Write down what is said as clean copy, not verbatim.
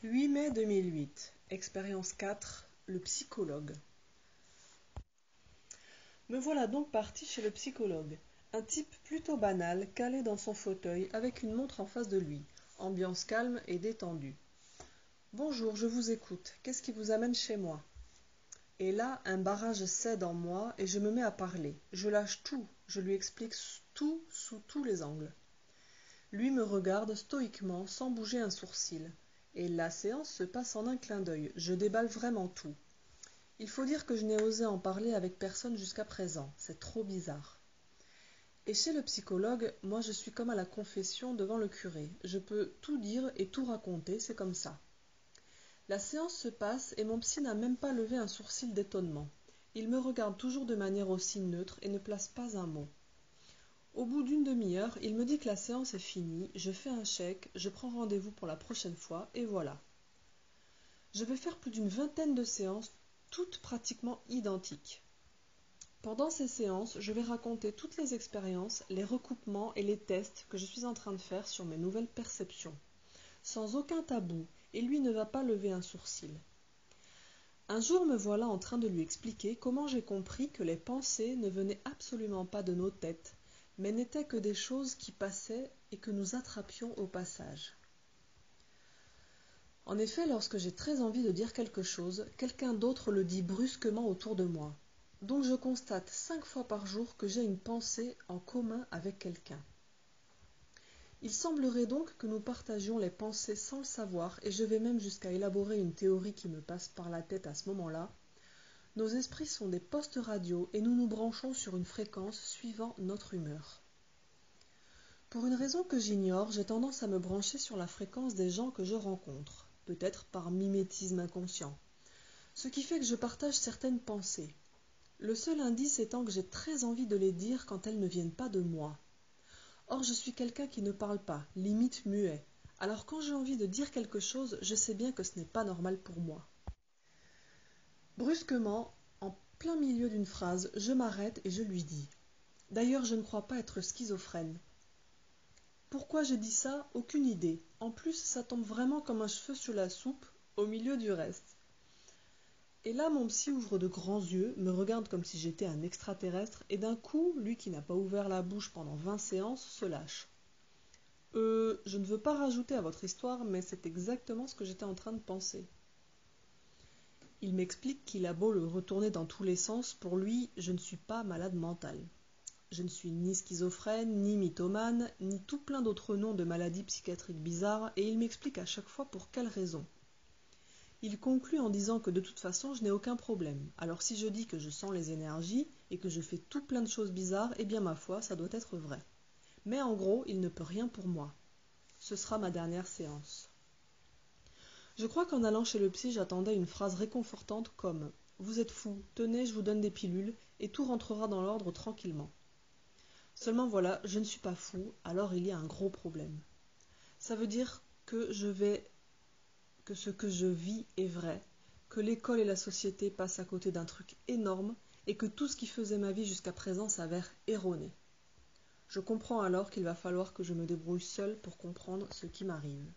8 mai 2008, expérience 4, le psychologue. Me voilà donc parti chez le psychologue. Un type plutôt banal, calé dans son fauteuil, avec une montre en face de lui. Ambiance calme et détendue. Bonjour, je vous écoute. Qu'est-ce qui vous amène chez moi? Et là, un barrage cède en moi et je me mets à parler. Je lâche tout, je lui explique tout sous tous les angles. Lui me regarde stoïquement, sans bouger un sourcil. Et la séance se passe en un clin d'œil. Je déballe vraiment tout. Il faut dire que je n'ai osé en parler avec personne jusqu'à présent. C'est trop bizarre. Et chez le psychologue, moi je suis comme à la confession devant le curé. Je peux tout dire et tout raconter, c'est comme ça. La séance se passe et mon psy n'a même pas levé un sourcil d'étonnement. Il me regarde toujours de manière aussi neutre et ne place pas un mot. Au bout d'une demi-heure, il me dit que la séance est finie, je fais un chèque, je prends rendez-vous pour la prochaine fois, et voilà. Je vais faire plus d'une vingtaine de séances, toutes pratiquement identiques. Pendant ces séances, je vais raconter toutes les expériences, les recoupements et les tests que je suis en train de faire sur mes nouvelles perceptions. Sans aucun tabou, et lui ne va pas lever un sourcil. Un jour me voilà en train de lui expliquer comment j'ai compris que les pensées ne venaient absolument pas de nos têtes, mais n'étaient que des choses qui passaient et que nous attrapions au passage. En effet, lorsque j'ai très envie de dire quelque chose, quelqu'un d'autre le dit brusquement autour de moi. Donc je constate 5 fois par jour que j'ai une pensée en commun avec quelqu'un. Il semblerait donc que nous partagions les pensées sans le savoir, et je vais même jusqu'à élaborer une théorie qui me passe par la tête à ce moment-là. Nos esprits sont des postes radio et nous nous branchons sur une fréquence suivant notre humeur. Pour une raison que j'ignore, j'ai tendance à me brancher sur la fréquence des gens que je rencontre, peut-être par mimétisme inconscient, ce qui fait que je partage certaines pensées. Le seul indice étant que j'ai très envie de les dire quand elles ne viennent pas de moi. Or, je suis quelqu'un qui ne parle pas, limite muet. Alors quand j'ai envie de dire quelque chose, je sais bien que ce n'est pas normal pour moi. Brusquement, en plein milieu d'une phrase, je m'arrête et je lui dis « D'ailleurs, je ne crois pas être schizophrène. » Pourquoi j'ai dit ça? Aucune idée. En plus, ça tombe vraiment comme un cheveu sur la soupe, au milieu du reste. Et là, mon psy ouvre de grands yeux, me regarde comme si j'étais un extraterrestre, et d'un coup, lui qui n'a pas ouvert la bouche pendant 20 séances, se lâche. Je ne veux pas rajouter à votre histoire, mais c'est exactement ce que j'étais en train de penser. Il m'explique qu'il a beau le retourner dans tous les sens, pour lui, je ne suis pas malade mental. Je ne suis ni schizophrène, ni mythomane, ni tout plein d'autres noms de maladies psychiatriques bizarres, et il m'explique à chaque fois pour quelle raison. Il conclut en disant que de toute façon, je n'ai aucun problème. Alors si je dis que je sens les énergies et que je fais tout plein de choses bizarres, eh bien ma foi, ça doit être vrai. Mais en gros, il ne peut rien pour moi. Ce sera ma dernière séance. Je crois qu'en allant chez le psy, j'attendais une phrase réconfortante comme « Vous êtes fou, tenez, je vous donne des pilules, et tout rentrera dans l'ordre tranquillement. » Seulement voilà, je ne suis pas fou, alors il y a un gros problème. Ça veut dire que ce que je vis est vrai, que l'école et la société passent à côté d'un truc énorme, et que tout ce qui faisait ma vie jusqu'à présent s'avère erroné. Je comprends alors qu'il va falloir que je me débrouille seule pour comprendre ce qui m'arrive.